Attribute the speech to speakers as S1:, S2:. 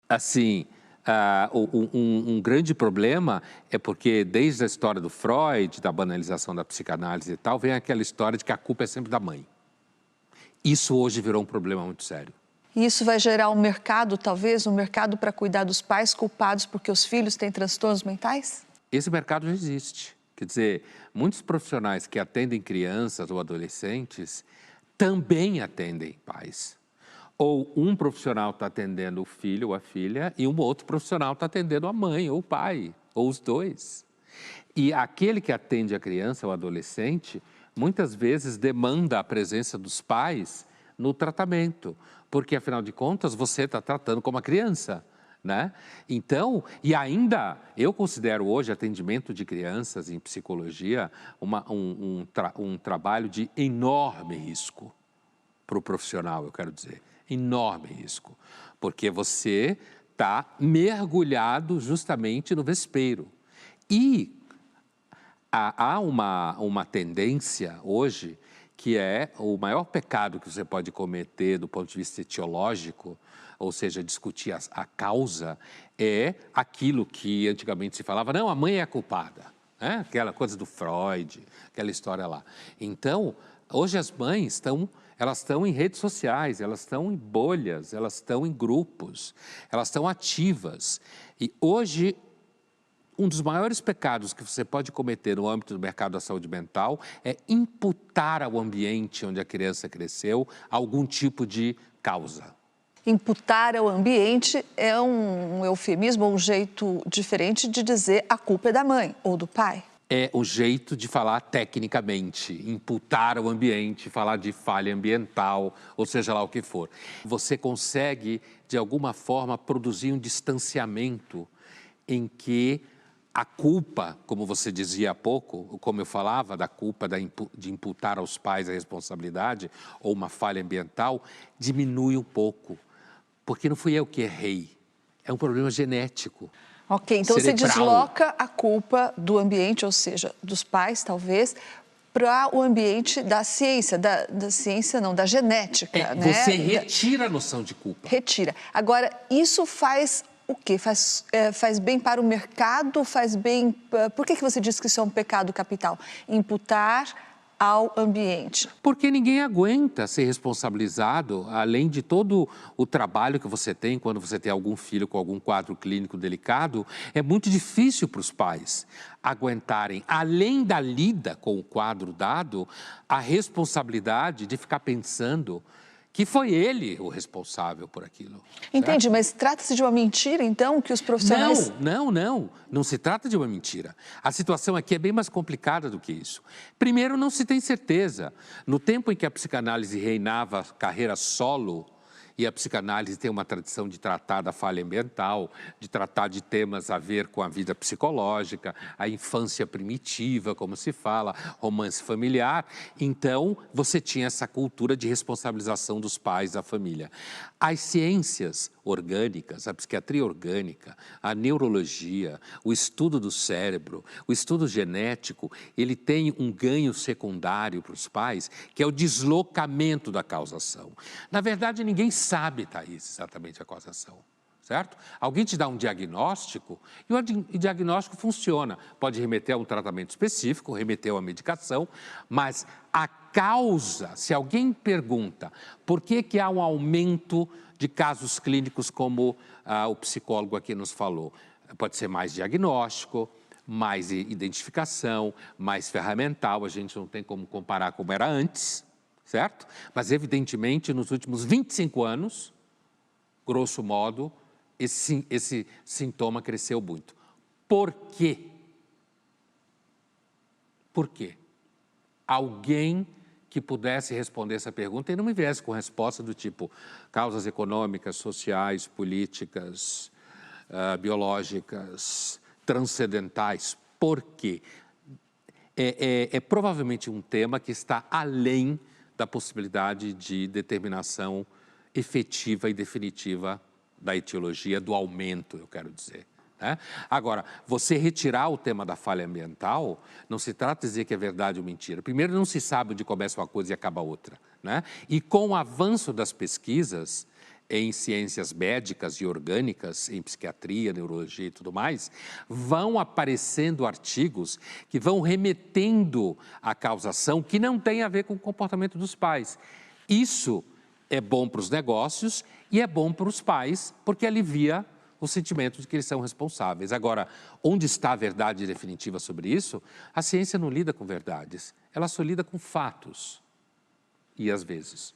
S1: Assim, um grande problema é porque desde a história do Freud, da banalização da psicanálise e tal, vem aquela história de que a culpa é sempre da mãe. Isso hoje virou um problema muito sério.
S2: E isso vai gerar um mercado, talvez, um mercado para cuidar dos pais culpados porque os filhos têm transtornos mentais?
S1: Esse mercado já existe. Quer dizer, muitos profissionais que atendem crianças ou adolescentes também atendem pais. Ou um profissional está atendendo o filho ou a filha e um outro profissional está atendendo a mãe ou o pai, ou os dois. E aquele que atende a criança ou adolescente, muitas vezes demanda a presença dos pais no tratamento, porque afinal de contas você está tratando como uma criança, né? Então, e ainda, eu considero hoje atendimento de crianças em psicologia um trabalho de enorme risco para o profissional, eu quero dizer, enorme risco, porque você está mergulhado justamente no vespeiro. E há uma tendência hoje que é o maior pecado que você pode cometer do ponto de vista etiológico, ou seja, discutir a causa, é aquilo que antigamente se falava, não, a mãe é a culpada, né? Aquela coisa do Freud, aquela história lá. Então, hoje as mães elas estão em redes sociais, elas estão em bolhas, elas estão em grupos, elas estão ativas. E hoje, um dos maiores pecados que você pode cometer no âmbito do mercado da saúde mental é imputar ao ambiente onde a criança cresceu algum tipo de causa.
S2: Imputar ao ambiente é um eufemismo, um jeito diferente de dizer a culpa é da mãe ou do pai.
S1: É o jeito de falar tecnicamente, imputar ao ambiente, falar de falha ambiental, ou seja lá o que for. Você consegue, de alguma forma, produzir um distanciamento em que a culpa, como você dizia há pouco, como eu falava, da culpa de imputar aos pais a responsabilidade ou uma falha ambiental, diminui um pouco, porque não fui eu que errei, é um problema genético.
S2: Ok, então
S1: cerebral.
S2: você desloca a culpa do ambiente, ou seja, dos pais talvez, para o ambiente da ciência, da ciência não, da genética, né?
S1: Você retira a noção de culpa.
S2: Retira. Agora, isso faz o quê? Faz bem para o mercado? Faz bem... Por que você diz que isso é um pecado capital? Imputar ao ambiente.
S1: Porque ninguém aguenta ser responsabilizado, além de todo o trabalho que você tem quando você tem algum filho com algum quadro clínico delicado, é muito difícil para os pais aguentarem, além da lida com o quadro dado, a responsabilidade de ficar pensando que foi ele o responsável por aquilo.
S2: Entendi,
S1: certo?
S2: mas trata-se de uma mentira, então, que os profissionais...
S1: Não se trata de uma mentira. A situação aqui é bem mais complicada do que isso. Primeiro, não se tem certeza. No tempo em que a psicanálise reinava carreira solo, e a psicanálise tem uma tradição de tratar da falha ambiental, de tratar de temas a ver com a vida psicológica, a infância primitiva, como se fala, romance familiar. Então, você tinha essa cultura de responsabilização dos pais da família. As ciências orgânicas, a psiquiatria orgânica, a neurologia, o estudo do cérebro, o estudo genético, ele tem um ganho secundário para os pais, que é o deslocamento da causação. Na verdade, ninguém sabe, Thaís, exatamente a causação, certo? Alguém te dá um diagnóstico e o diagnóstico funciona. Pode remeter a um tratamento específico, remeter a uma medicação, mas a causa, se alguém pergunta por que há um aumento de casos clínicos como o psicólogo aqui nos falou, pode ser mais diagnóstico, mais identificação, mais ferramental, a gente não tem como comparar como era antes, certo? Mas, evidentemente, nos últimos 25 anos, grosso modo, esse sintoma cresceu muito. Por quê? Por quê? Alguém que pudesse responder essa pergunta e não me viesse com resposta do tipo causas econômicas, sociais, políticas, biológicas, transcendentais. Por quê? É provavelmente um tema que está além da possibilidade de determinação efetiva e definitiva da etiologia, do aumento, eu quero dizer. Né? Agora, você retirar o tema da falha ambiental, não se trata de dizer que é verdade ou mentira. Primeiro, não se sabe onde começa uma coisa e acaba outra. Né? E com o avanço das pesquisas, em ciências médicas e orgânicas, em psiquiatria, neurologia e tudo mais, vão aparecendo artigos que vão remetendo à causação que não tem a ver com o comportamento dos pais. Isso é bom para os negócios e é bom para os pais, porque alivia o sentimento de que eles são responsáveis. Agora, onde está a verdade definitiva sobre isso? A ciência não lida com verdades, ela só lida com fatos. E às vezes